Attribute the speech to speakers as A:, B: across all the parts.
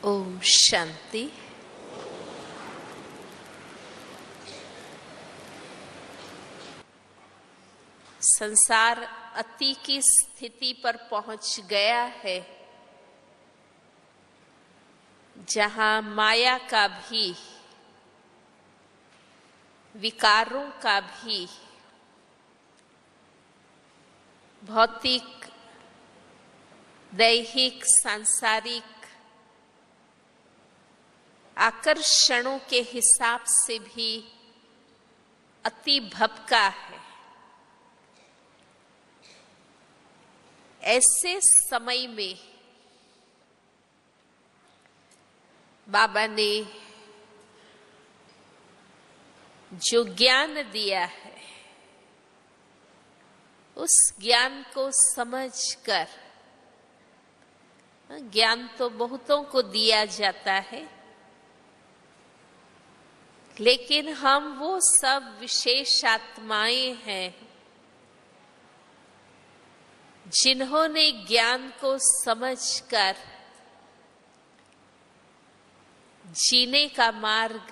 A: ओम शांति। संसार अति की स्थिति पर पहुंच गया है, जहां माया का भी, विकारों का भी, भौतिक, दैहिक, सांसारिक आकर्षणों के हिसाब से भी अति भपका है। ऐसे समय में बाबा ने जो ज्ञान दिया है, उस ज्ञान को समझकर, ज्ञान तो बहुतों को दिया जाता है, लेकिन हम वो सब विशेष आत्माएं हैं जिन्होंने ज्ञान को समझकर जीने का मार्ग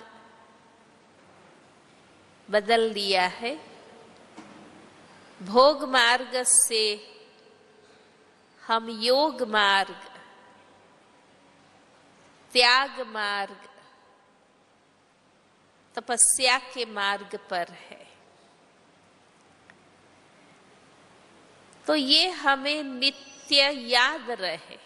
A: बदल लिया है। भोग मार्ग से हम योग मार्ग, त्याग मार्ग, तपस्या के मार्ग पर है। तो ये हमें नित्य याद रहे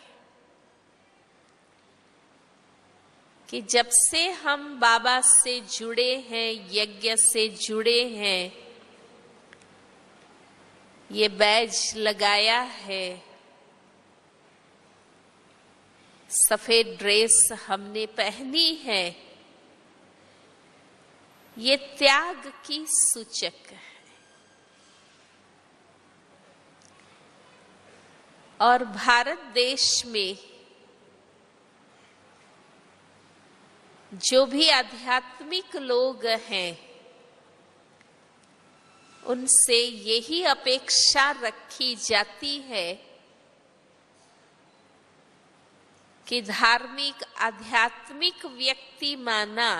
A: कि जब से हम बाबा से जुड़े हैं, यज्ञ से जुड़े हैं, ये बैज लगाया है, सफेद ड्रेस हमने पहनी है, ये त्याग की सूचक है। और भारत देश में जो भी आध्यात्मिक लोग हैं, उनसे यही अपेक्षा रखी जाती है कि धार्मिक, आध्यात्मिक व्यक्ति माना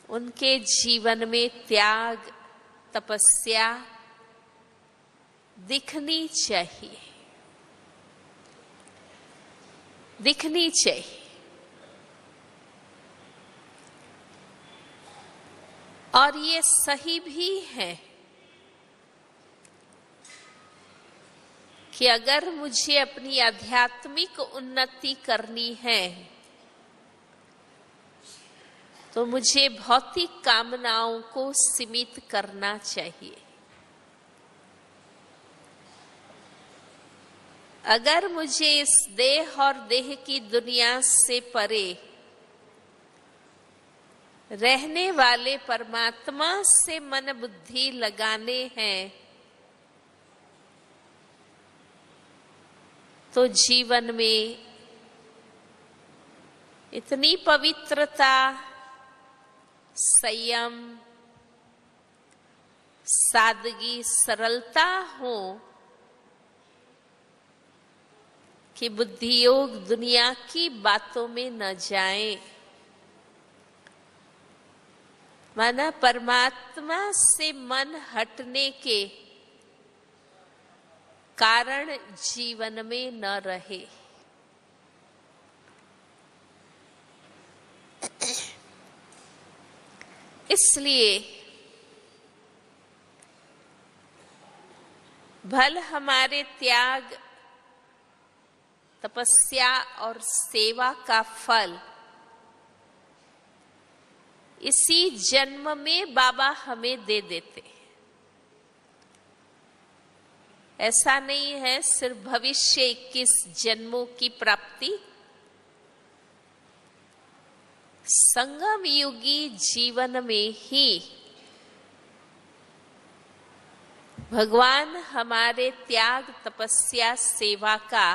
A: उनके जीवन में त्याग, तपस्या दिखनी चाहिए, दिखनी चाहिए। और ये सही भी है कि अगर मुझे अपनी आध्यात्मिक उन्नति करनी है तो मुझे भौतिक कामनाओं को सीमित करना चाहिए। अगर मुझे इस देह और देह की दुनिया से परे रहने वाले परमात्मा से मन बुद्धि लगाने हैं, तो जीवन में इतनी पवित्रता, संयम, सादगी, सरलता हो कि बुद्धि योग दुनिया की बातों में न जाए, माना परमात्मा से मन हटने के कारण जीवन में न रहे। इसलिए भल हमारे त्याग, तपस्या और सेवा का फल इसी जन्म में बाबा हमें दे देते। ऐसा नहीं है सिर्फ भविष्य 21 जन्मों की प्राप्ति। संगम युगी जीवन में ही भगवान हमारे त्याग, तपस्या, सेवा का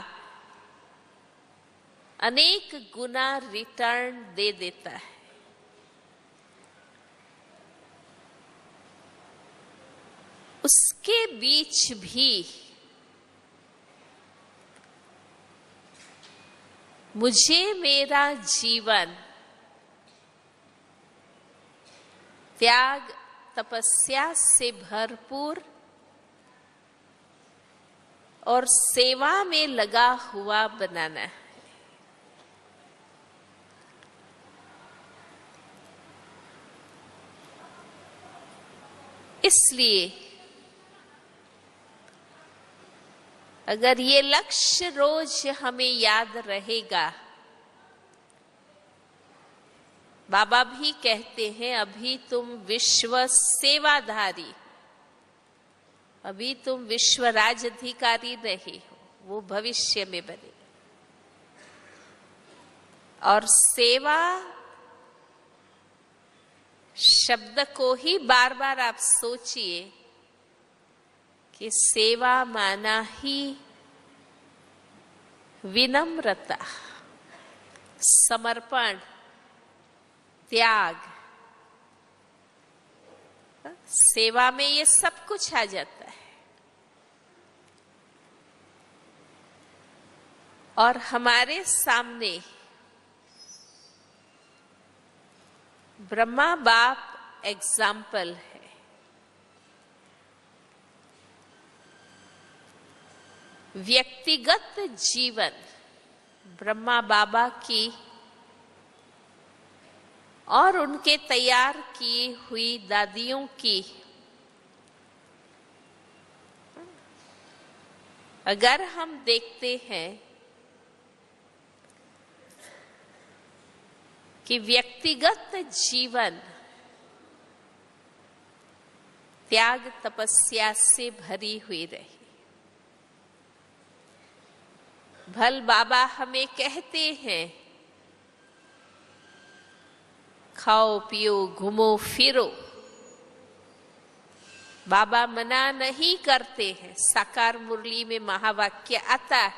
A: अनेक गुना रिटर्न दे देता है। उसके बीच भी मुझे मेरा जीवन त्याग तपस्या से भरपूर और सेवा में लगा हुआ बनाना है। इसलिए अगर ये लक्ष्य रोज हमें याद रहेगा, बाबा भी कहते हैं अभी तुम विश्व सेवाधारी, अभी तुम विश्व राजधिकारी नहीं हो, वो भविष्य में बने। और सेवा शब्द को ही बार बार आप सोचिए कि सेवा माना ही विनम्रता, समर्पण, त्याग। सेवा में ये सब कुछ आ जाता है। और हमारे सामने ब्रह्मा बाप एग्जाम्पल है। व्यक्तिगत जीवन ब्रह्मा बाबा की और उनके तैयार की हुई दादियों की, अगर हम देखते हैं कि व्यक्तिगत जीवन त्याग तपस्या से भरी हुई रही। भल बाबा हमें कहते हैं खाओ पियो घूमो फिरो। बाबा मना नहीं करते हैं, साकार मुरली में महावाक्य आता है,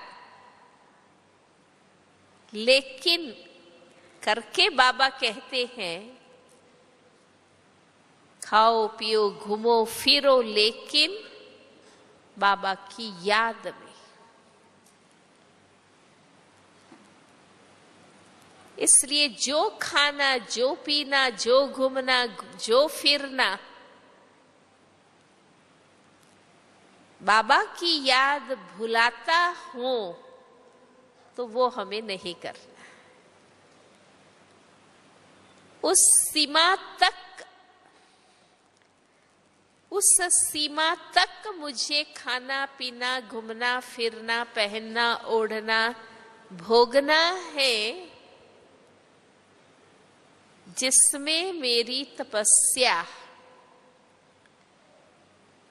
A: लेकिन करके बाबा कहते हैं खाओ पियो घूमो फिरो, लेकिन बाबा की याद में। इसलिए जो खाना, जो पीना, जो घूमना, जो फिरना बाबा की याद भुलाता हो तो वो हमें नहीं करना। उस सीमा तक मुझे खाना पीना, घूमना फिरना, पहनना ओढ़ना, भोगना है, जिसमें मेरी तपस्या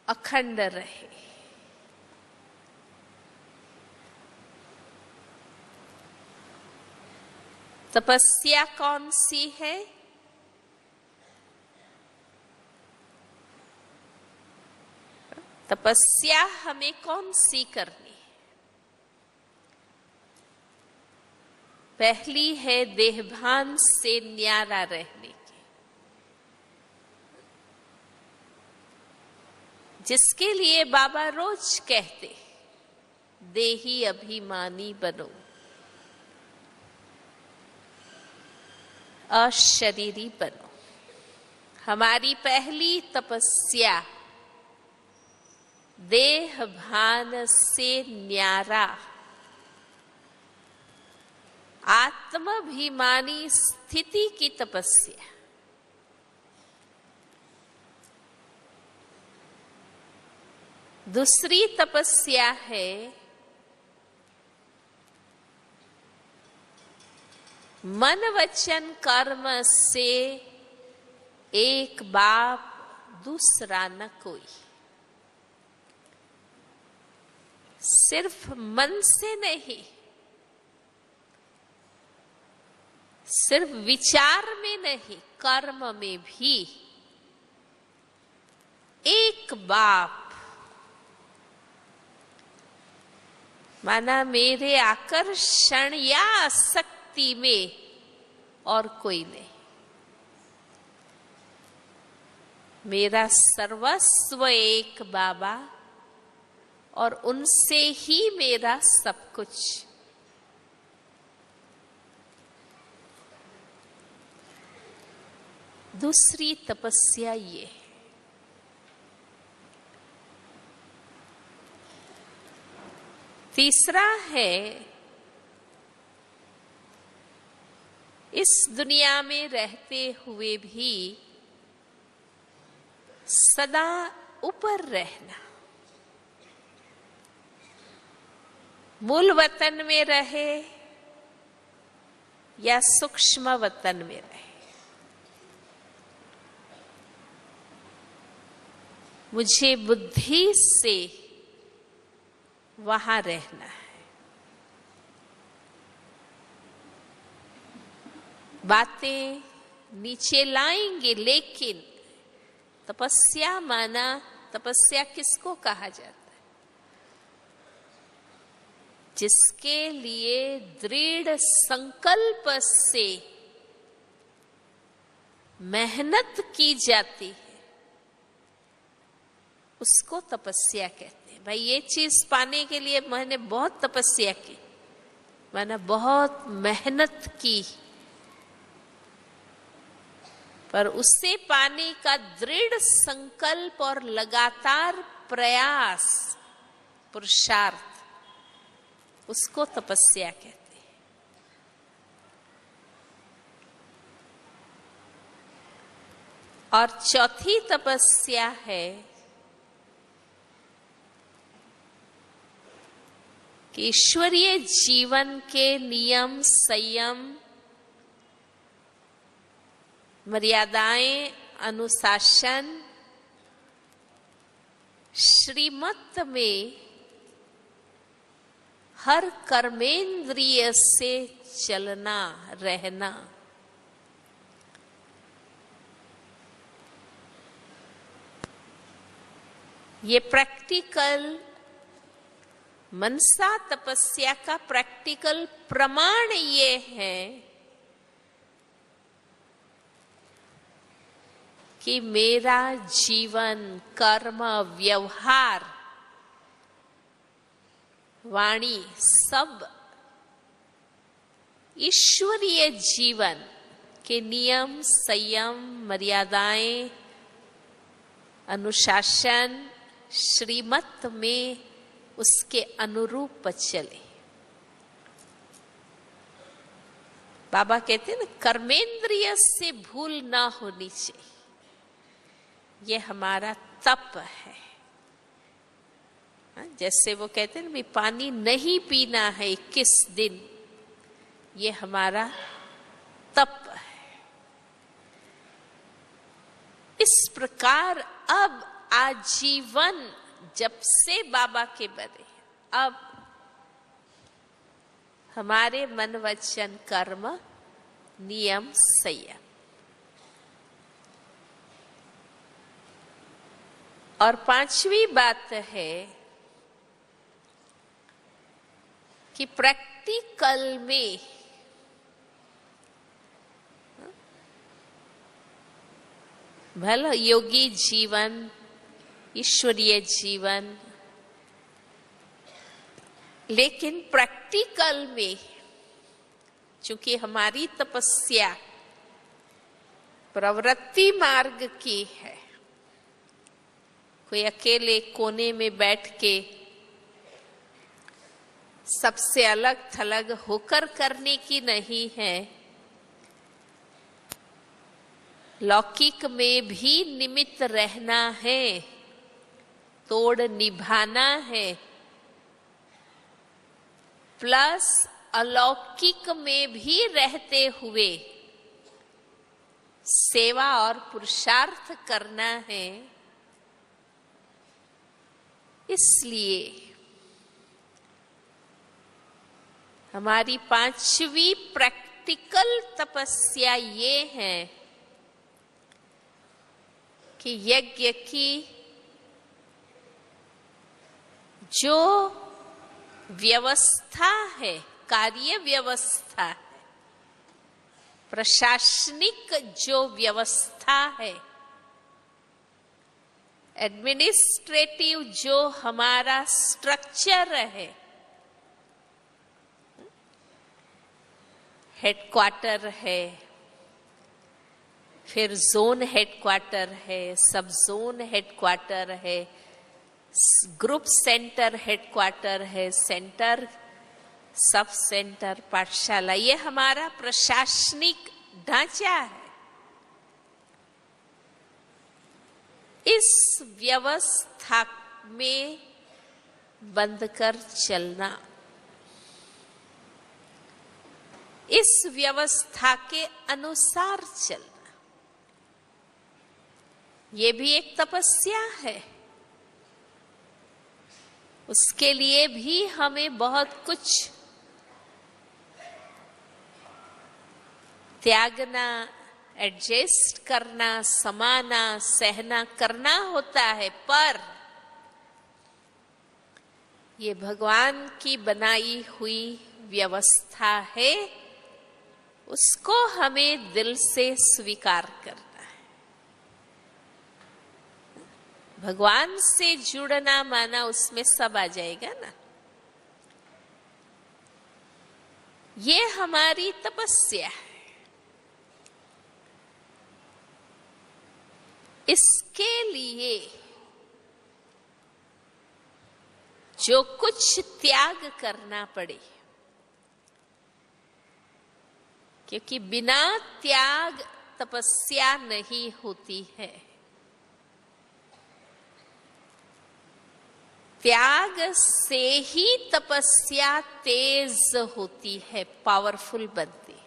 A: अखंड रहे। तपस्या कौन सी है? तपस्या हमें कौन सी करनी? पहली है देहभान से न्यारा रहने की, जिसके लिए बाबा रोज कहते देही अभिमानी बनो, अशरीरी बनो। हमारी पहली तपस्या देह भान से न्यारा, आत्माभिमानी स्थिति की तपस्या। दूसरी तपस्या है मन वचन कर्म से एक बाप दूसरा न कोई। सिर्फ मन से नहीं, सिर्फ विचार में नहीं, कर्म में भी एक बाप। माना मेरे आकर्षण या आसक्ति में और कोई नहीं, मेरा सर्वस्व एक बाबा और उनसे ही मेरा सब कुछ। दूसरी तपस्या ये है। तीसरा है, इस दुनिया में रहते हुए भी सदा ऊपर रहना। मूल वतन में रहे या सूक्ष्म वतन में रहे, मुझे बुद्धि से वहां रहना है। बातें नीचे लाएंगे, लेकिन तपस्या माना, तपस्या किसको कहा जाता है? जिसके लिए दृढ़ संकल्प से मेहनत की जाती है, उसको तपस्या कहते हैं। भाई ये चीज पाने के लिए मैंने बहुत तपस्या की, मैंने बहुत मेहनत की, पर उससे पाने का दृढ़ संकल्प और लगातार प्रयास, पुरुषार्थ, उसको तपस्या कहते हैं। और चौथी तपस्या है कि ईश्वरीय जीवन के नियम, संयम, मर्यादाएं, अनुशासन, श्रीमत में हर कर्मेंद्रिय से चलना, रहना। ये प्रैक्टिकल मनसा तपस्या का प्रैक्टिकल प्रमाण ये है कि मेरा जीवन, कर्म, व्यवहार, वाणी सब ईश्वरीय जीवन के नियम, संयम, मर्यादाएं, अनुशासन, श्रीमत में उसके अनुरूप चले। बाबा कहते हैं ना, कर्मेंद्रिय से भूल ना होनी चाहिए। ये हमारा तप है। जैसे वो कहते हैं ना, पानी नहीं पीना है 21 दिन, ये हमारा तप है। इस प्रकार अब आजीवन, जब से बाबा के बने, अब हमारे मन, वचन, कर्म, नियम, संयम। और पांचवी बात है कि प्रैक्टिकल में भला योगी जीवन, ईश्वरीय जीवन, लेकिन प्रैक्टिकल में चूंकि हमारी तपस्या प्रवृत्ति मार्ग की है, कोई अकेले कोने में बैठ के सबसे अलग थलग होकर करने की नहीं है। लौकिक में भी निमित्त रहना है, तोड़ निभाना है, प्लस अलौकिक में भी रहते हुए सेवा और पुरुषार्थ करना है। इसलिए हमारी पांचवी प्रैक्टिकल तपस्या ये है कि यज्ञ की जो व्यवस्था है, कार्य व्यवस्था है, प्रशासनिक जो व्यवस्था है, एडमिनिस्ट्रेटिव जो हमारा स्ट्रक्चर है, हेडक्वार्टर है, फिर जोन हेडक्वार्टर है, सब जोन हेडक्वार्टर है, ग्रुप सेंटर हेडक्वार्टर है, सेंटर, सब सेंटर, पाठशाला, ये हमारा प्रशासनिक ढांचा है। इस व्यवस्था में बंधकर चलना, इस व्यवस्था के अनुसार चलना, ये भी एक तपस्या है। उसके लिए भी हमें बहुत कुछ त्यागना, एडजस्ट करना, समाना, सहना करना होता है। पर ये भगवान की बनाई हुई व्यवस्था है, उसको हमें दिल से स्वीकार करना है। भगवान से जुड़ना माना उसमें सब आ जाएगा ना। ये हमारी तपस्या है। इसके लिए जो कुछ त्याग करना पड़े, क्योंकि बिना त्याग तपस्या नहीं होती है। त्याग से ही तपस्या तेज होती है, पावरफुल बनती है।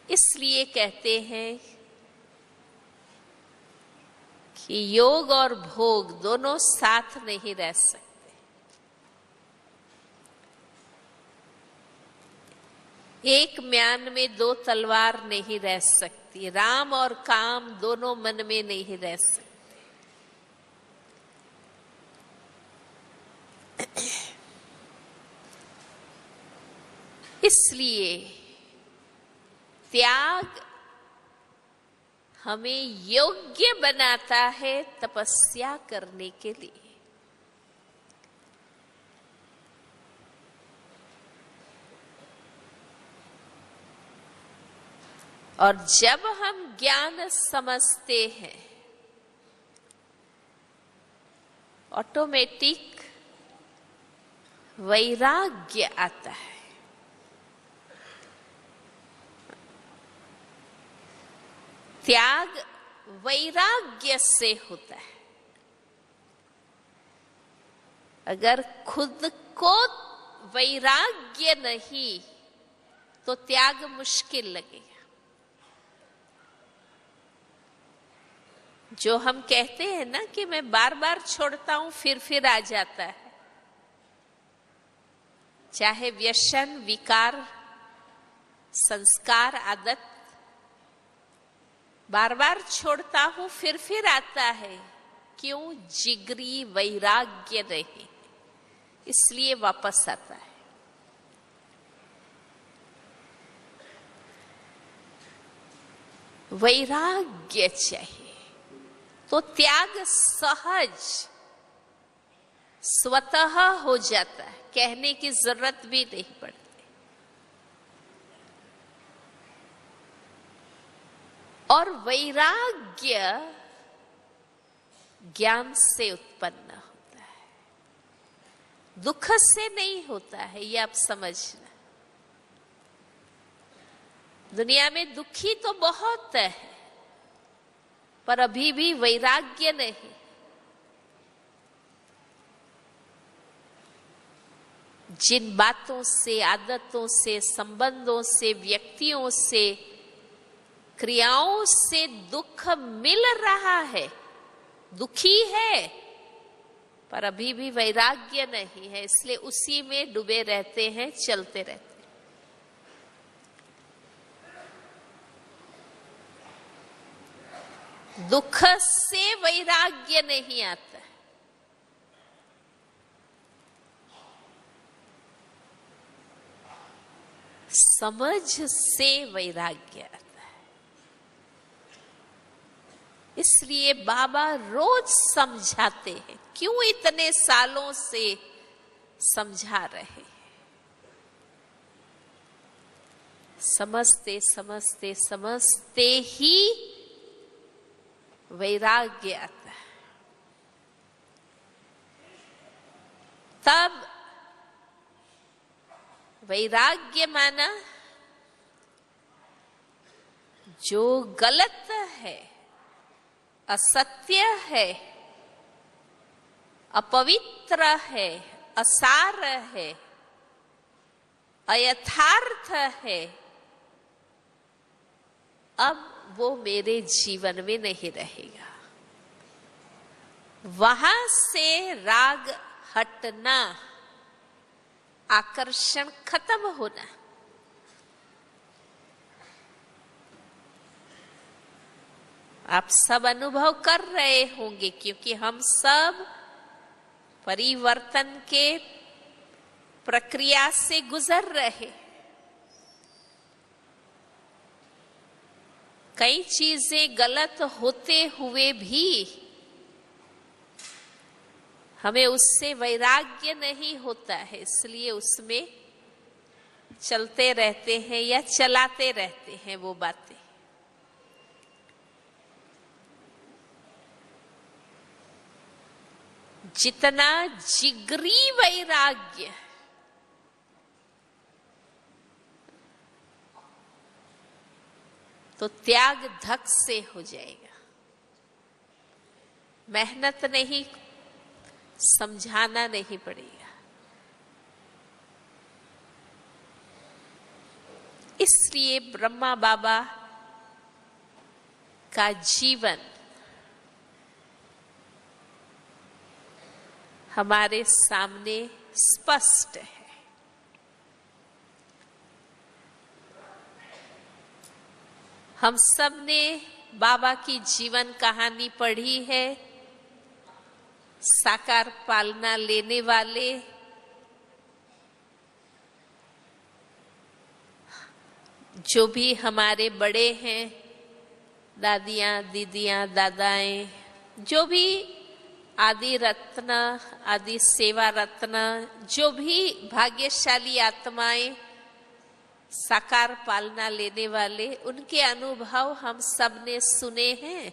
A: इसलिए कहते हैं कि योग और भोग दोनों साथ नहीं रह सकते। एक म्यान में दो तलवार नहीं रह सकती। राम और काम दोनों मन में नहीं रह सकते। इसलिए त्याग हमें योग्य बनाता है तपस्या करने के लिए। और जब हम ज्ञान समझते हैं, ऑटोमेटिक वैराग्य आता है। त्याग वैराग्य से होता है। अगर खुद को वैराग्य नहीं तो त्याग मुश्किल लगेगा। जो हम कहते हैं ना कि मैं बार बार छोड़ता हूं फिर आ जाता है, चाहे व्यसन, विकार, संस्कार, आदत, बार बार छोड़ता हूं फिर आता है। क्यों? जिगरी वैराग्य नहीं, इसलिए वापस आता है। वैराग्य चाहिए तो त्याग सहज स्वतः हो जाता है, कहने की जरूरत भी नहीं पड़ती। और वैराग्य ज्ञान से उत्पन्न होता है, दुख से नहीं होता है। ये आप समझना। दुनिया में दुखी तो बहुत है, पर अभी भी वैराग्य नहीं। जिन बातों से, आदतों से, संबंधों से, व्यक्तियों से, क्रियाओं से दुख मिल रहा है, दुखी है, पर अभी भी वैराग्य नहीं है, इसलिए उसी में डूबे रहते हैं, चलते रहते हैं। दुख से वैराग्य नहीं आता, समझ से वैराग्य आता है। इसलिए बाबा रोज समझाते हैं। क्यों इतने सालों से समझा रहे हैं? समझते समझते समझते ही वैराग्य आता है। तब वैराग्य माना जो गलत है, असत्य है, अपवित्र है, असार है, अयथार्थ है, अब वो मेरे जीवन में नहीं रहेगा। वहां से राग हटना, आकर्षण खत्म होना। आप सब अनुभव कर रहे होंगे, क्योंकि हम सब परिवर्तन के प्रक्रिया से गुजर रहे। कई चीजें गलत होते हुए भी हमें उससे वैराग्य नहीं होता है, इसलिए उसमें चलते रहते हैं या चलाते रहते हैं वो बातें। जितना जिगरी वैराग्य तो त्याग धक से हो जाएगा। मेहनत नहीं, समझाना नहीं पड़ेगा। इसलिए ब्रह्मा बाबा का जीवन हमारे सामने स्पष्ट है। हम सब ने बाबा की जीवन कहानी पढ़ी है। साकार पालना लेने वाले जो भी हमारे बड़े हैं, दादियां, दीदियां, दादाएं, जो भी आदि रत्न, आदि सेवा रत्न, जो भी भाग्यशाली आत्माएं साकार पालना लेने वाले, उनके अनुभव हम सब ने सुने हैं।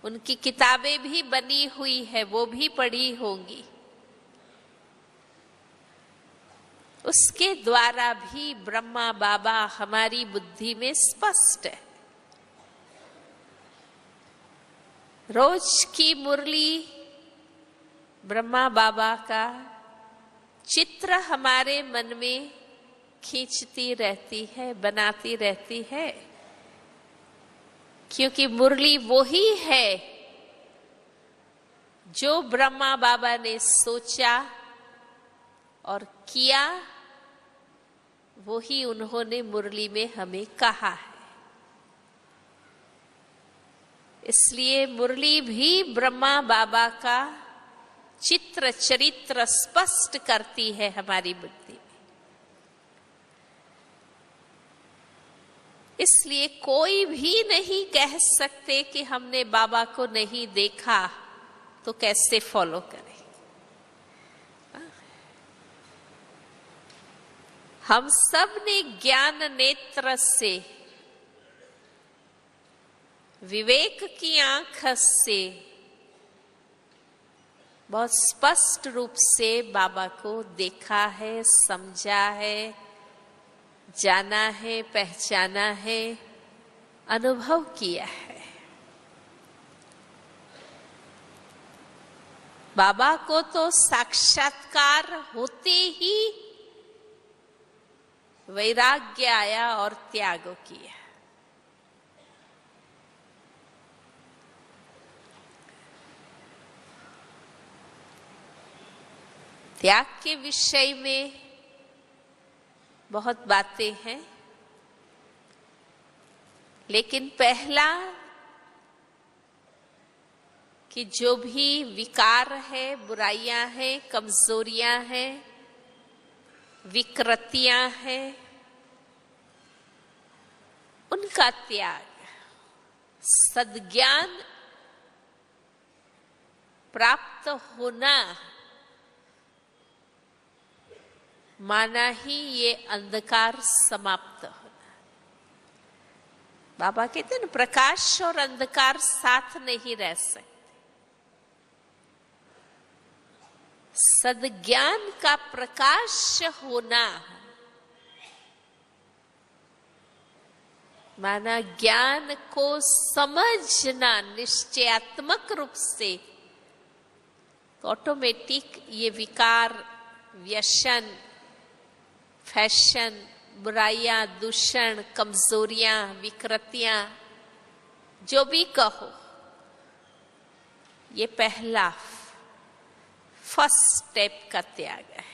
A: उनकी किताबें भी बनी हुई है, वो भी पढ़ी होंगी। उसके द्वारा भी ब्रह्मा बाबा हमारी बुद्धि में स्पष्ट है। रोज की मुरली ब्रह्मा बाबा का चित्र हमारे मन में खींचती रहती है, बनाती रहती है, क्योंकि मुरली वो ही है जो ब्रह्मा बाबा ने सोचा और किया, वो ही उन्होंने मुरली में हमें कहा है। इसलिए मुरली भी ब्रह्मा बाबा का चित्र, चरित्र स्पष्ट करती है हमारी बुद्धि में। इसलिए कोई भी नहीं कह सकते कि हमने बाबा को नहीं देखा, तो कैसे फॉलो करें। हम सब ने ज्ञान नेत्र से, विवेक की आंख से बहुत स्पष्ट रूप से बाबा को देखा है, समझा है, जाना है, पहचाना है, अनुभव किया है। बाबा को तो साक्षात्कार होते ही वैराग्य आया और त्याग किया। त्याग के विषय में बहुत बातें हैं, लेकिन पहला कि जो भी विकार है, बुराइयां हैं, कमजोरियां हैं, विकृतियां हैं, उनका त्याग, सद्ज्ञान प्राप्त होना, माना ही ये अंधकार समाप्त होना। बाबा कहते हैं ना, प्रकाश और अंधकार साथ नहीं रह सकते। सद्ज्ञान का प्रकाश होना माना ज्ञान को समझना निश्चयात्मक रूप से, तो ऑटोमेटिक ये विकार, व्यसन, फैशन, बुराइयां, दूषण, कमजोरियां, विकृतियां, जो भी कहो, ये पहला फर्स्ट स्टेप का त्याग है।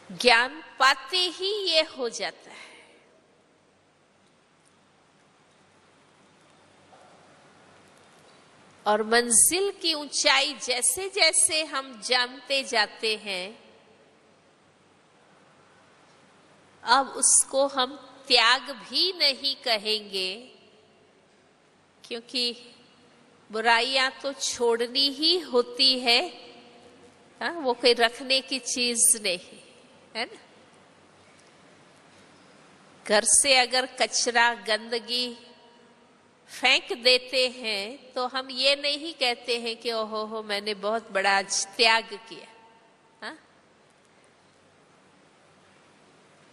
A: ज्ञान पाते ही ये हो जाता है। और मंजिल की ऊंचाई जैसे जैसे हम जानते जाते हैं, अब उसको हम त्याग भी नहीं कहेंगे, क्योंकि बुराइयां तो छोड़नी ही होती है। वो कोई रखने की चीज नहीं है ना। घर से अगर कचरा, गंदगी फेंक देते हैं तो हम ये नहीं कहते हैं कि ओहो हो मैंने बहुत बड़ा आज त्याग किया।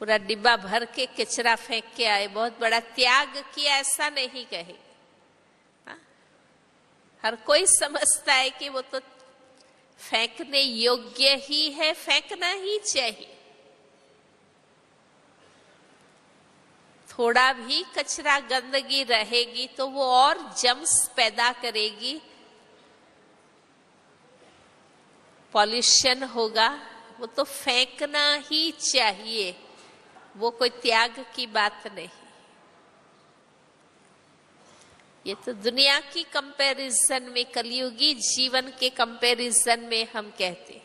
A: पूरा डिब्बा भर के कचरा फेंक के आए, बहुत बड़ा त्याग किया, ऐसा नहीं कहे। हर कोई समझता है कि वो तो फेंकने योग्य ही है, फेंकना ही चाहिए। थोड़ा भी कचरा, गंदगी रहेगी तो वो और जम्स पैदा करेगी, पॉल्यूशन होगा। वो तो फेंकना ही चाहिए, वो कोई त्याग की बात नहीं। ये तो दुनिया की कंपैरिजन में, कलयुगी जीवन के कंपैरिजन में हम कहते,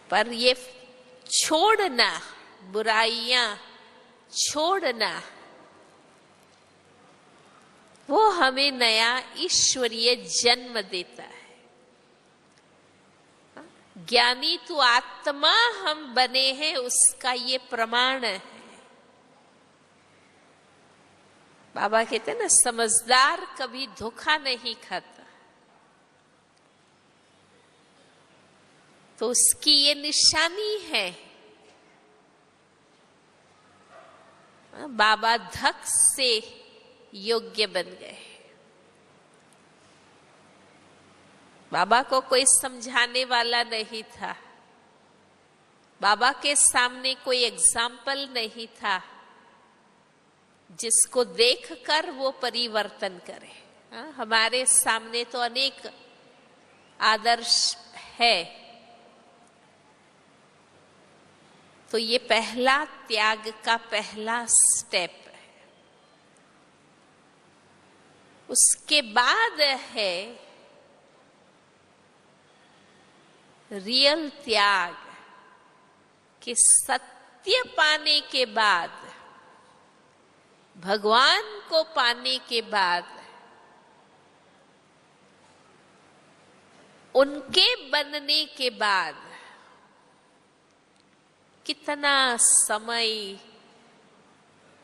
A: पर ये छोड़ना, बुराइयां छोड़ना, वो हमें नया ईश्वरीय जन्म देता है। ज्ञानी तो आत्मा हम बने हैं, उसका ये प्रमाण है। बाबा कहते हैं ना, समझदार कभी धोखा नहीं खाता, तो उसकी ये निशानी है। बाबा धक से योग्य बन गए। बाबा को कोई समझाने वाला नहीं था, बाबा के सामने कोई एग्जाम्पल नहीं था जिसको देखकर वो परिवर्तन करे। हमारे सामने तो अनेक आदर्श है। तो ये पहला त्याग का पहला स्टेप है। उसके बाद है रियल त्याग, कि सत्य पाने के बाद, भगवान को पाने के बाद, उनके बनने के बाद कितना समय,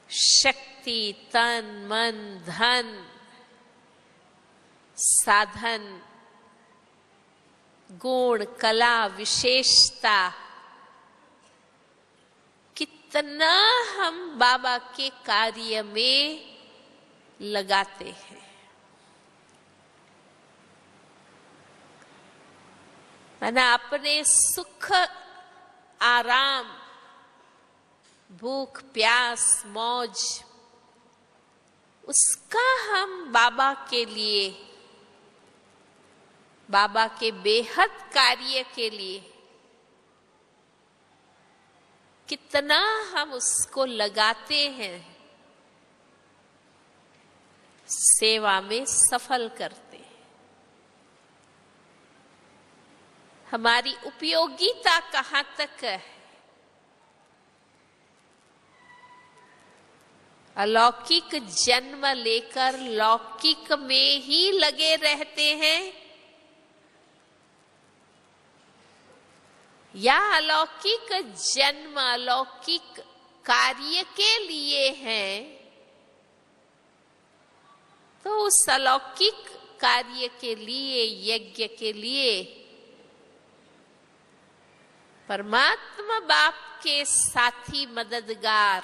A: शक्ति, तन, मन, धन, साधन, गुण, कला, विशेषता, कितना हम बाबा के कार्य में लगाते हैं। मैंने अपने सुख, आराम, भूख, प्यास, मौज, उसका हम बाबा के लिए, बाबा के बेहद कार्य के लिए कितना हम उसको लगाते हैं, सेवा में सफल करते हैं। हमारी उपयोगिता कहाँ तक है? अलौकिक जन्म लेकर लौकिक में ही लगे रहते हैं, या अलौकिक जन्म अलौकिक कार्य के लिए है, तो उस अलौकिक कार्य के लिए, यज्ञ के लिए परमात्मा बाप के साथी मददगार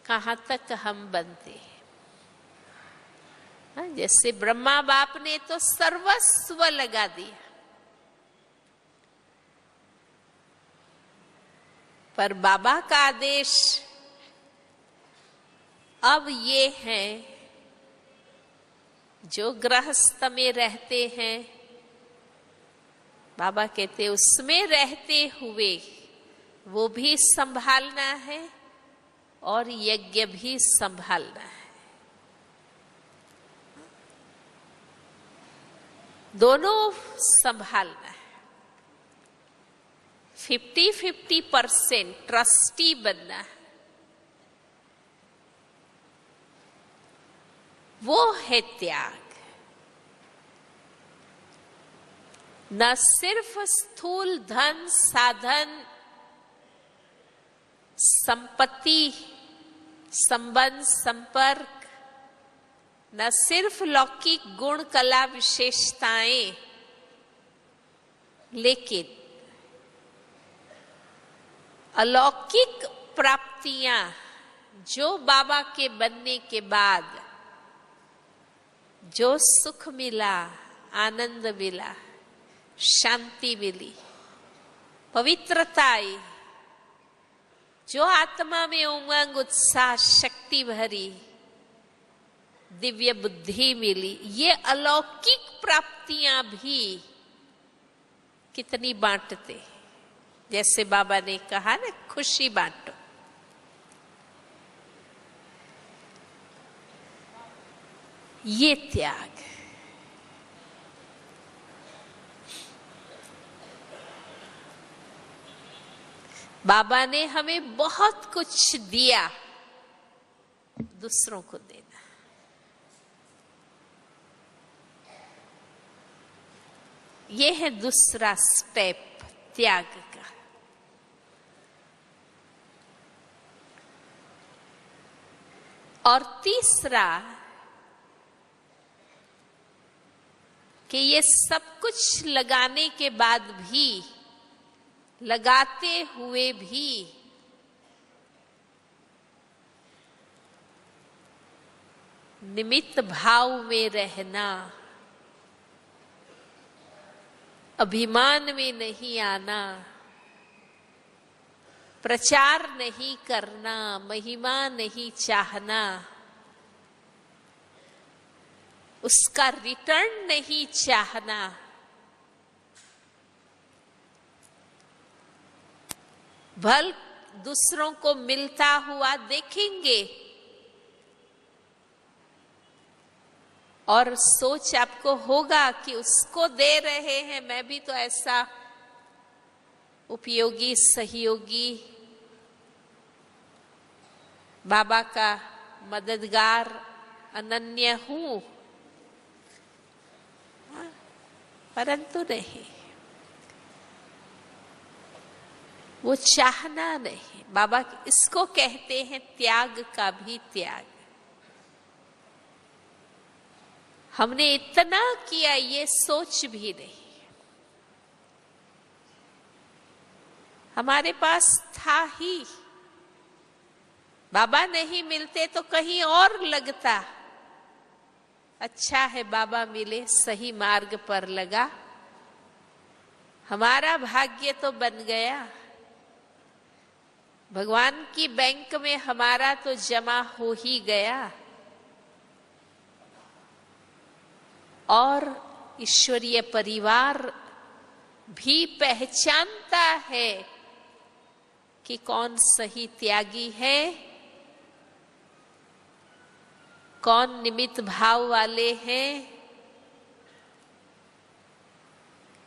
A: कहां तक हम बनते हैं। जैसे ब्रह्मा बाप ने तो सर्वस्व लगा दिया, पर बाबा का आदेश अब ये है, जो गृहस्थ में रहते हैं, बाबा कहते उसमें रहते हुए वो भी संभालना है और यज्ञ भी संभालना है। दोनों संभालना है। 50-50% ट्रस्टी बनना है, वो है त्याग। न सिर्फ स्थूल धन साधन संपत्ति संबंध संपर्क, न सिर्फ लौकिक गुण कला विशेषताएं, लेकिन अलौकिक प्राप्तियां जो बाबा के बनने के बाद जो सुख मिला, आनंद मिला, शांति मिली, पवित्रता आई, जो आत्मा में उमंग उत्साह शक्ति भरी, दिव्य बुद्धि मिली, ये अलौकिक प्राप्तियां भी कितनी बांटते। जैसे बाबा ने कहा ना, खुशी बांटो। ये त्याग। बाबा ने हमें बहुत कुछ दिया, दूसरों को देना। ये है दूसरा स्टेप त्याग का। और तीसरा कि ये सब कुछ लगाने के बाद भी, लगाते हुए भी निमित्त भाव में रहना, अभिमान में नहीं आना, प्रचार नहीं करना, महिमा नहीं चाहना, उसका रिटर्न नहीं चाहना, भल दूसरों को मिलता हुआ देखेंगे और सोच आपको होगा कि उसको दे रहे हैं, मैं भी तो ऐसा उपयोगी सहयोगी बाबा का मददगार अनन्य हूं, परंतु नहीं, वो चाहना नहीं। बाबा इसको कहते हैं त्याग का भी त्याग। हमने इतना किया ये सोच भी नहीं, हमारे पास था ही, बाबा नहीं मिलते तो कहीं और लगता। अच्छा है बाबा मिले, सही मार्ग पर लगा, हमारा भाग्य तो बन गया, भगवान की बैंक में हमारा तो जमा हो ही गया। और ईश्वरीय परिवार भी पहचानता है कि कौन सही त्यागी है, कौन निमित्त भाव वाले हैं,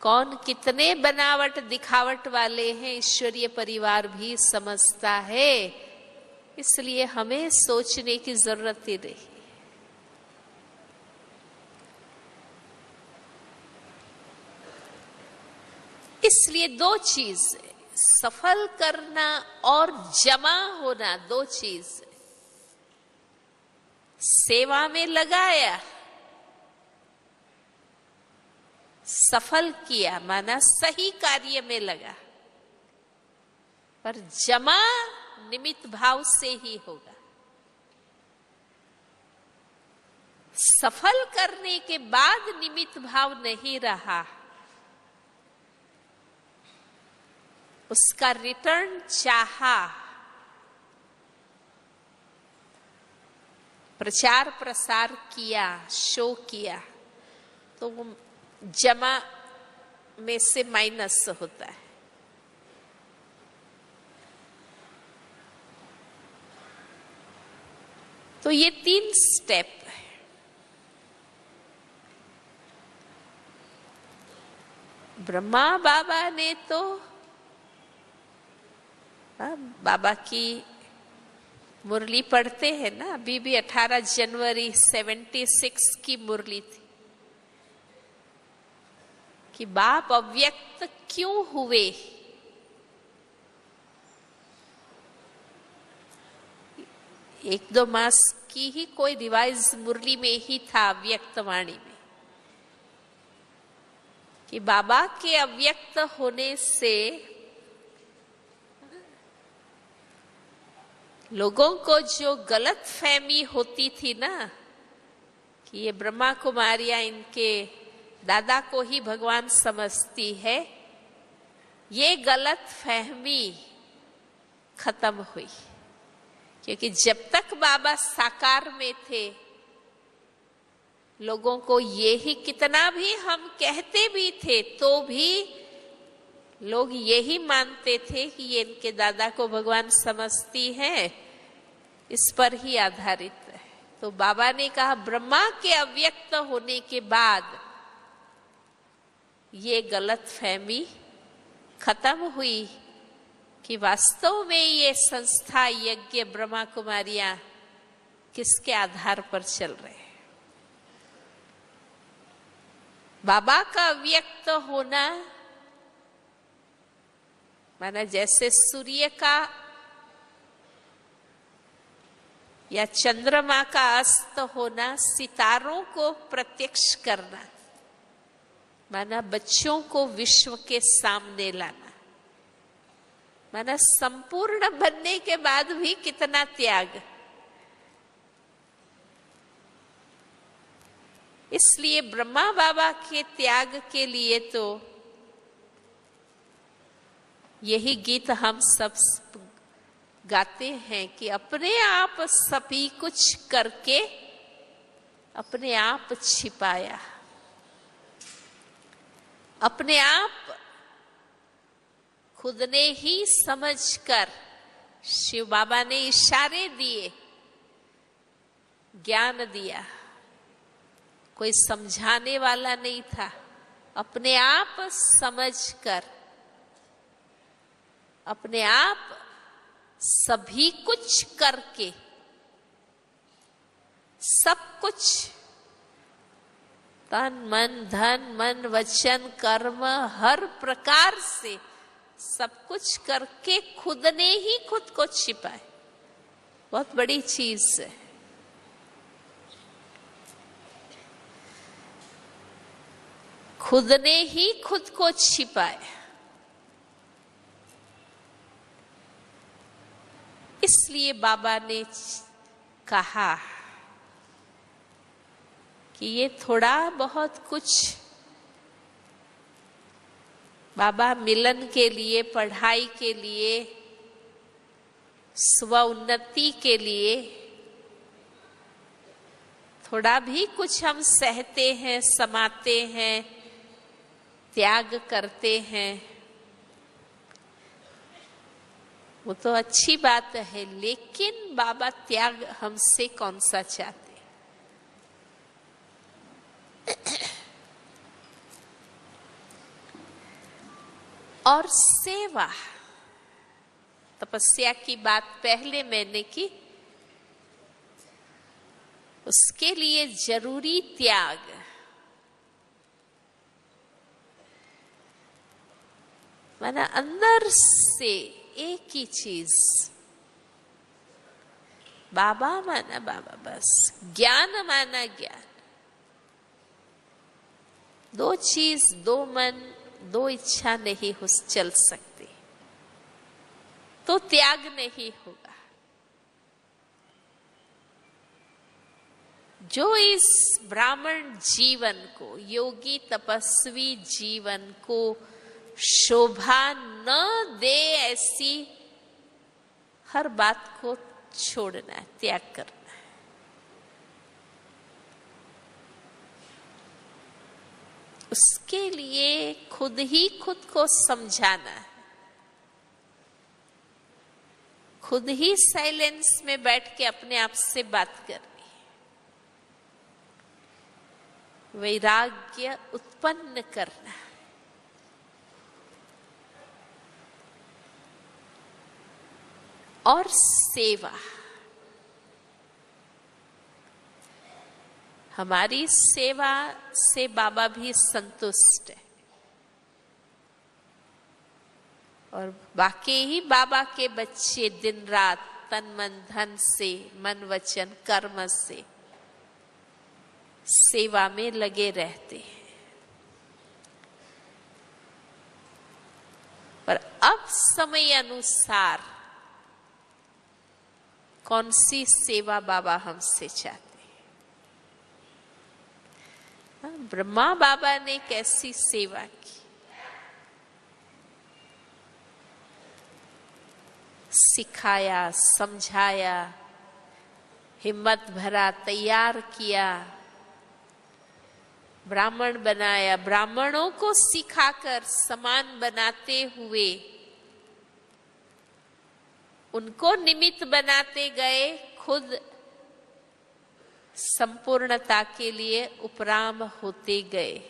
A: कौन कितने बनावट दिखावट वाले हैं। ईश्वरीय परिवार भी समझता है, इसलिए हमें सोचने की जरूरत ही नहीं। इसलिए दो चीज, सफल करना और जमा होना, दो चीज। सेवा में लगाया, सफल किया, माना सही कार्य में लगा, पर जमा निमित्त भाव से ही होगा। सफल करने के बाद निमित्त भाव नहीं रहा, उसका रिटर्न चाहा, प्रचार प्रसार किया, शो किया, तो वो जमा में से माइनस होता है। तो ये 3 स्टेप है। ब्रह्मा बाबा ने तो बाबा की मुरली पढ़ते हैं ना, अभी भी 18 जनवरी 76 की मुरली थी कि बाप अव्यक्त क्यों हुए। एक दो मास की ही कोई रिवाइज मुरली में ही था, अव्यक्त वाणी में, कि बाबा के अव्यक्त होने से लोगों को जो गलत फहमी होती थी ना कि ये ब्रह्मा कुमारियां इनके दादा को ही भगवान समझती है, ये गलत फहमी खत्म हुई। क्योंकि जब तक बाबा साकार में थे, लोगों को ये ही, कितना भी हम कहते भी थे तो भी लोग यही मानते थे कि ये इनके दादा को भगवान समझती है, इस पर ही आधारित है। तो बाबा ने कहा ब्रह्मा के अव्यक्त होने के बाद ये गलत फहमी खत्म हुई कि वास्तव में ये संस्था यज्ञ ब्रह्मा कुमारियां किसके आधार पर चल रहे हैं। बाबा का अव्यक्त होना माना जैसे सूर्य का या चंद्रमा का अस्त होना, सितारों को प्रत्यक्ष करना, माना बच्चों को विश्व के सामने लाना, माना संपूर्ण बनने के बाद भी कितना त्याग। इसलिए ब्रह्मा बाबा के त्याग के लिए तो यही गीत हम सब गाते हैं कि अपने आप सभी कुछ करके अपने आप छिपाया, अपने आप खुद ने ही समझकर। शिव बाबा ने इशारे दिए, ज्ञान दिया, कोई समझाने वाला नहीं था। अपने आप समझकर, अपने आप सभी कुछ करके, सब कुछ तन मन धन मन वचन कर्म हर प्रकार से सब कुछ करके खुद ने ही खुद को छिपाए। बहुत बड़ी चीज है। खुद ने ही खुद को छिपाया। इसलिए बाबा ने कहा कि ये थोड़ा बहुत कुछ बाबा मिलन के लिए, पढ़ाई के लिए, स्व उन्नति के लिए थोड़ा भी कुछ हम सहते हैं, समाते हैं, त्याग करते हैं, वो तो अच्छी बात है। लेकिन बाबा त्याग हमसे कौन सा चाहते? और सेवा, तपस्या की बात पहले मैंने की। उसके लिए जरूरी त्याग, माना अंदर से एक ही चीज, बाबा माना बाबा, बस ज्ञान माना ज्ञान। दो चीज, दो मन, दो इच्छा नहीं हो चल सकती, तो त्याग नहीं होगा। जो इस ब्राह्मण जीवन को, योगी तपस्वी जीवन को शोभा न दे, ऐसी हर बात को छोड़ना है, त्याग करना है। उसके लिए खुद ही खुद को समझाना है, खुद ही साइलेंस में बैठ के अपने आप से बात करनी है, वैराग्य उत्पन्न करना है। और सेवा, हमारी सेवा से बाबा भी संतुष्ट है, और बाकी ही बाबा के बच्चे दिन रात तन मन धन से, मन वचन कर्म से सेवा में लगे रहते हैं। पर अब समय अनुसार कौन सी सेवा बाबा हमसे चाहते हैं। ब्रह्मा बाबा ने कैसी सेवा की, सिखाया, समझाया, हिम्मत भरा, तैयार किया, ब्राह्मण बनाया, ब्राह्मणों को सिखाकर समान बनाते हुए उनको निमित्त बनाते गए, खुद संपूर्णता के लिए उपराम होते गए।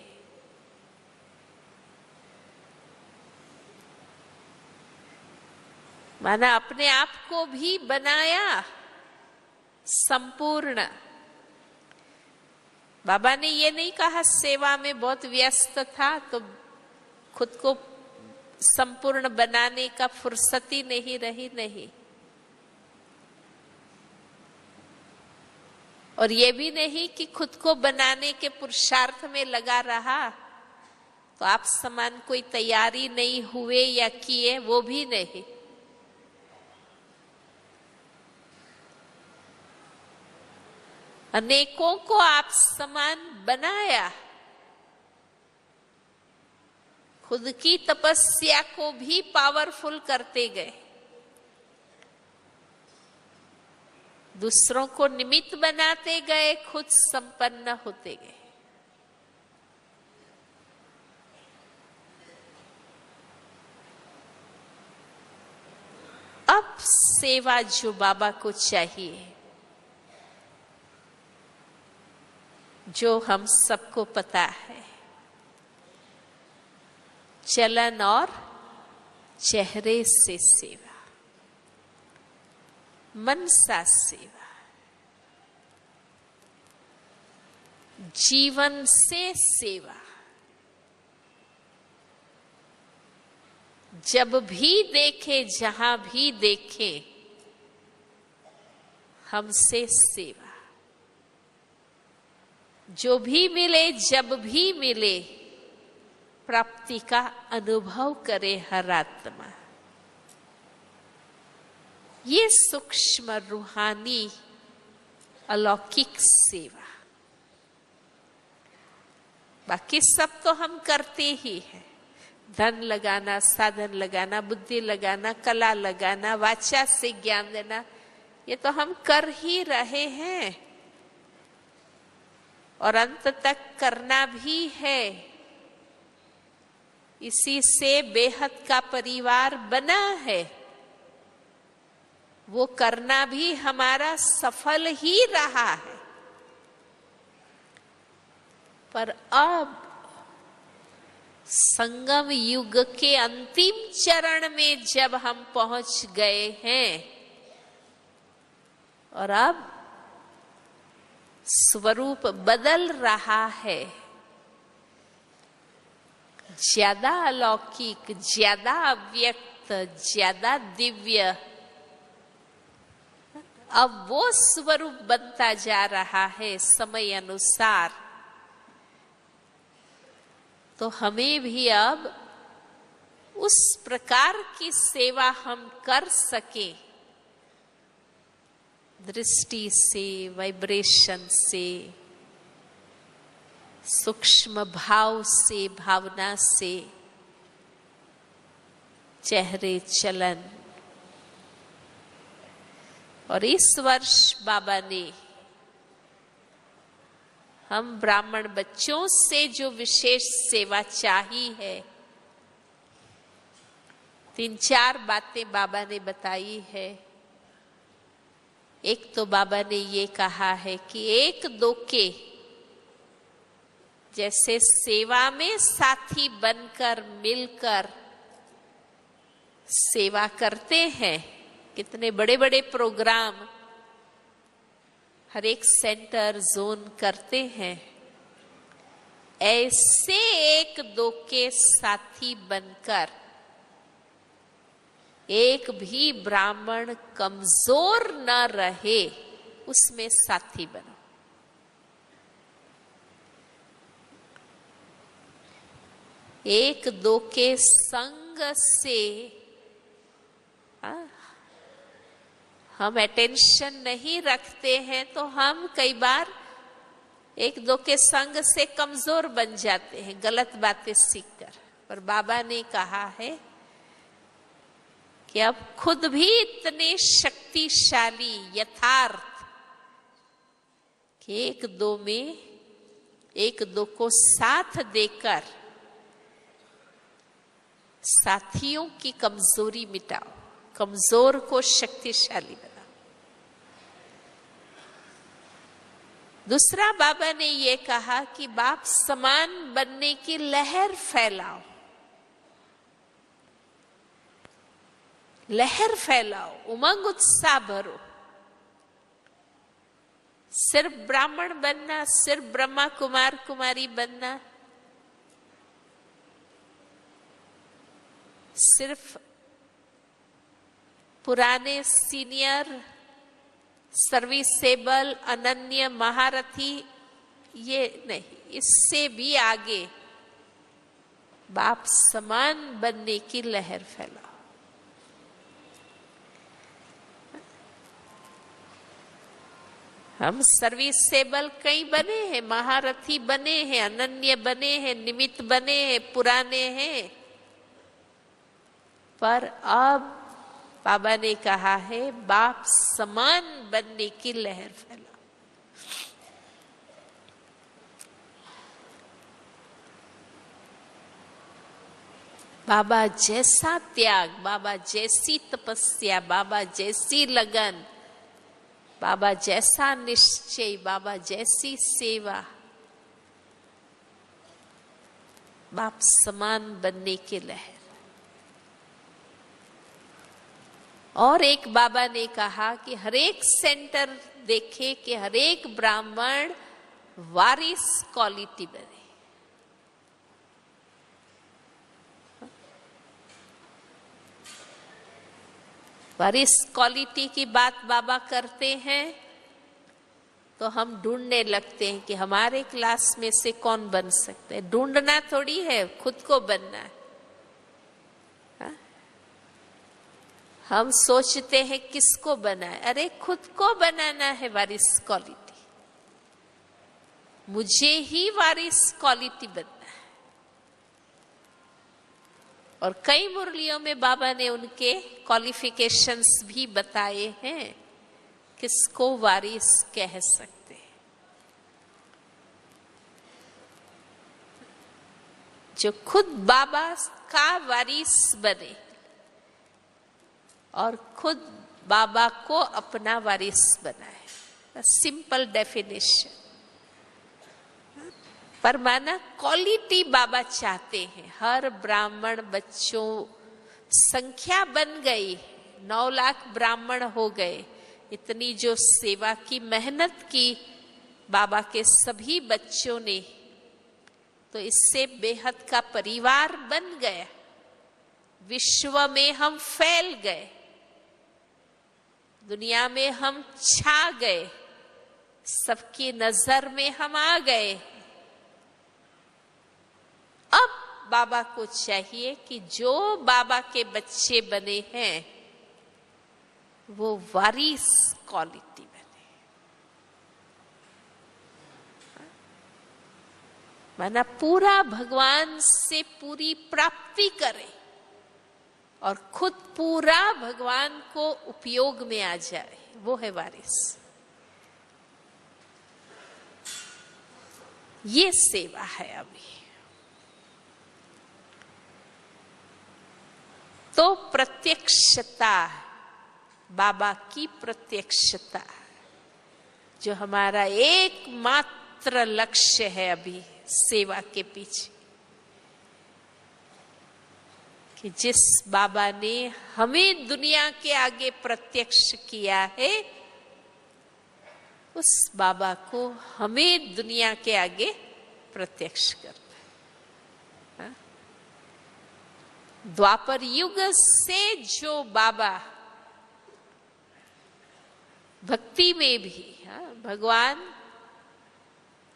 A: माना अपने आप को भी बनाया संपूर्ण। बाबा ने ये नहीं कहा सेवा में बहुत व्यस्त था तो खुद को संपूर्ण बनाने का फुर्सत ही नहीं रही, नहीं। और ये भी नहीं कि खुद को बनाने के पुरुषार्थ में लगा रहा तो आप समान कोई तैयारी नहीं हुए या किए, वो भी नहीं। अनेकों को आप समान बनाया, खुद की तपस्या को भी पावरफुल करते गए, दूसरों को निमित्त बनाते गए, खुद संपन्न होते गए। अब सेवा जो बाबा को चाहिए, जो हम सबको पता है, चलन और चेहरे से सेवा, मनसा सेवा, जीवन से सेवा। जब भी देखे, जहां भी देखे, हमसे सेवा। जो भी मिले, जब भी मिले, प्राप्ति का अनुभव करे हर आत्मा। ये सूक्ष्म रूहानी अलौकिक सेवा। बाकी सब तो हम करते ही हैं, धन लगाना, साधन लगाना, बुद्धि लगाना, कला लगाना, वाचा से ज्ञान देना, ये तो हम कर ही रहे हैं और अंत तक करना भी है। इसी से बेहद का परिवार बना है, वो करना भी हमारा सफल ही रहा है। पर अब संगम युग के अंतिम चरण में जब हम पहुंच गए हैं और अब स्वरूप बदल रहा है, ज्यादा अलौकिक, ज्यादा अव्यक्त, ज्यादा दिव्य, अब वो स्वरूप बनता जा रहा है समय अनुसार। तो हमें भी अब उस प्रकार की सेवा हम कर सके, दृष्टि से, वाइब्रेशन से, सूक्ष्म भाव से, भावना से, चेहरे चलन। और इस वर्ष बाबा ने हम ब्राह्मण बच्चों से जो विशेष सेवा चाही है, 3-4 बातें बाबा ने बताई है। एक तो बाबा ने ये कहा है कि एक दो के जैसे सेवा में साथी बनकर मिलकर सेवा करते हैं, कितने बड़े बड़े प्रोग्राम हर एक सेंटर जोन करते हैं, ऐसे एक दो के साथी बनकर एक भी ब्राह्मण कमजोर न रहे, उसमें साथी बनो। एक दो के संग से हम अटेंशन नहीं रखते हैं तो हम कई बार एक दो के संग से कमजोर बन जाते हैं, गलत बातें सीखकर। पर बाबा ने कहा है कि अब खुद भी इतने शक्तिशाली यथार्थ कि एक दो में एक दो को साथ देकर साथियों की कमजोरी मिटाओ, कमजोर को शक्तिशाली बनाओ। दूसरा बाबा ने ये कहा कि बाप समान बनने की लहर फैलाओ, लहर फैलाओ, उमंग उत्साह भरो। सिर्फ ब्राह्मण बनना, सिर्फ ब्रह्मा कुमार कुमारी बनना, सिर्फ पुराने सीनियर सर्विसेबल अनन्य महारथी, ये नहीं, इससे भी आगे बाप समान बनने की लहर फैलाओ। हम सर्विसेबल कई बने हैं, महारथी बने हैं, अनन्य बने हैं, निमित्त बने हैं, पुराने हैं, पर अब बाबा ने कहा है बाप समान बनने की लहर फैलाओ। बाबा जैसा त्याग, बाबा जैसी तपस्या, बाबा जैसी लगन, बाबा जैसा निश्चय, बाबा जैसी सेवा, बाप समान बनने की लहर। और एक बाबा ने कहा कि हर एक सेंटर देखे कि हर एक ब्राह्मण वारिस क्वालिटी बने। वारिस क्वालिटी की बात बाबा करते हैं तो हम ढूंढने लगते हैं कि हमारे क्लास में से कौन बन सकते हैं। ढूंढना थोड़ी है, खुद को बनना है। हम सोचते हैं किसको बनाए, अरे खुद को बनाना है वारिस क्वालिटी, मुझे ही वारिस क्वालिटी बनना है। और कई मुरलियों में बाबा ने उनके क्वालिफिकेशंस भी बताए हैं, किसको वारिस कह सकते हैं। जो खुद बाबा का वारिस बने और खुद बाबा को अपना वारिस बनाए। Simple definition. पर माना क्वालिटी बाबा चाहते हैं। हर ब्राह्मण बच्चों संख्या बन गई, 9 लाख ब्राह्मण हो गए। इतनी जो सेवा की मेहनत की बाबा के सभी बच्चों ने, तो इससे बेहद का परिवार बन गया। विश्व में हम फैल गए, दुनिया में हम छा गए, सबकी नजर में हम आ गए। अब बाबा को चाहिए कि जो बाबा के बच्चे बने हैं वो वारिस क्वालिटी बने, माना पूरा भगवान से पूरी प्राप्ति करे और खुद पूरा भगवान को उपयोग में आ जाए, वो है वारिस। ये सेवा है अभी। तो प्रत्यक्षता, बाबा की प्रत्यक्षता जो हमारा एकमात्र लक्ष्य है अभी सेवा के पीछे, कि जिस बाबा ने हमें दुनिया के आगे प्रत्यक्ष किया है, उस बाबा को हमें दुनिया के आगे प्रत्यक्ष करना है। द्वापर युग से जो बाबा भक्ति में भी भगवान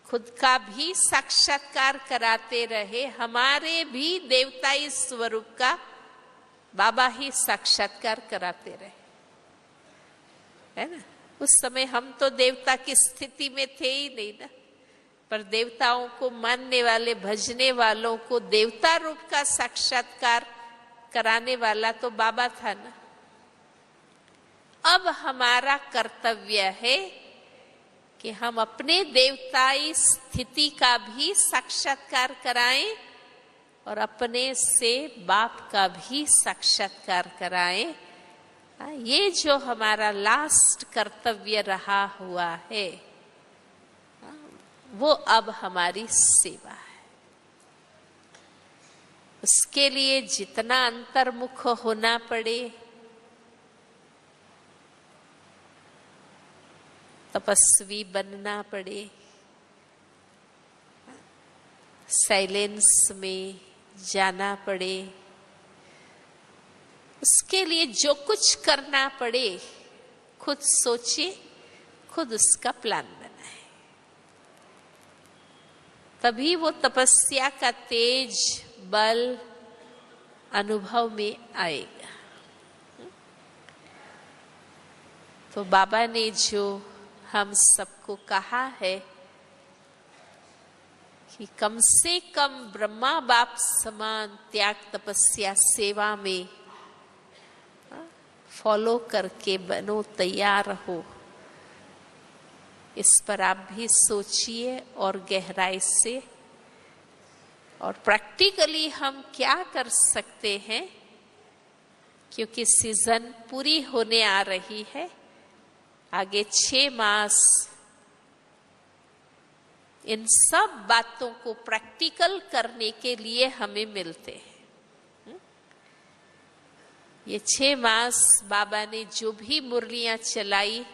A: खुद का भी साक्षात्कार कराते रहे, हमारे भी देवताई स्वरूप का बाबा ही साक्षात्कार कराते रहे, है ना। उस समय हम तो देवता की स्थिति में थे ही नहीं ना, पर देवताओं को मानने वाले, भजने वालों को देवता रूप का साक्षात्कार कराने वाला तो बाबा था ना। अब हमारा कर्तव्य है कि हम अपने देवताई स्थिति का भी साक्षात्कार कराएं और अपने से बाप का भी साक्षात्कार कराएं। ये जो हमारा लास्ट कर्तव्य रहा हुआ है, वो अब हमारी सेवा है। उसके लिए जितना अंतर्मुख होना पड़े, तपस्वी बनना पड़े, साइलेंस में जाना पड़े, उसके लिए जो कुछ करना पड़े खुद सोचे, खुद उसका प्लान बनाए, तभी वो तपस्या का तेज बल अनुभव में आएगा। तो बाबा ने जो हम सबको कहा है कि कम से कम ब्रह्मा बाप समान त्याग तपस्या सेवा में फॉलो करके बनो, तैयार हो, इस पर आप भी सोचिए और गहराई से। और प्रैक्टिकली हम क्या कर सकते हैं, क्योंकि सीजन पूरी होने आ रही है, आगे 6 मास इन सब बातों को प्रैक्टिकल करने के लिए हमें मिलते हैं। ये 6 मास बाबा ने जो भी मुरलियां चलाई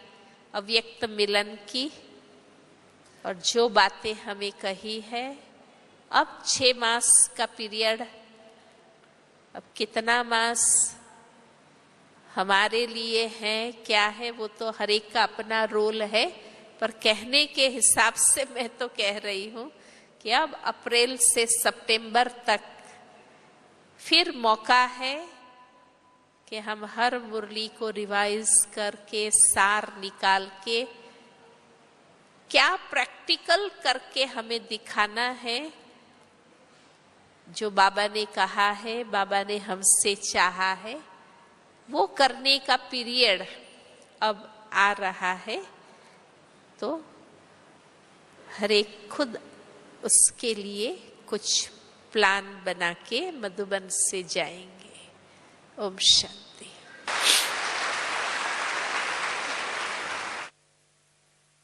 A: अव्यक्त मिलन की और जो बातें हमें कही है, अब 6 मास का पीरियड, अब कितना मास हमारे लिए है, क्या है, वो तो हर एक का अपना रोल है, पर कहने के हिसाब से मैं तो कह रही हूं कि अब अप्रैल से सितंबर तक फिर मौका है कि हम हर मुरली को रिवाइज करके, सार निकाल के, क्या प्रैक्टिकल करके हमें दिखाना है जो बाबा ने कहा है, बाबा ने हमसे चाहा है, वो करने का पीरियड अब आ रहा है। तो हर एक खुद उसके लिए कुछ प्लान बना के मधुबन से जाएंगे। ओम शांति।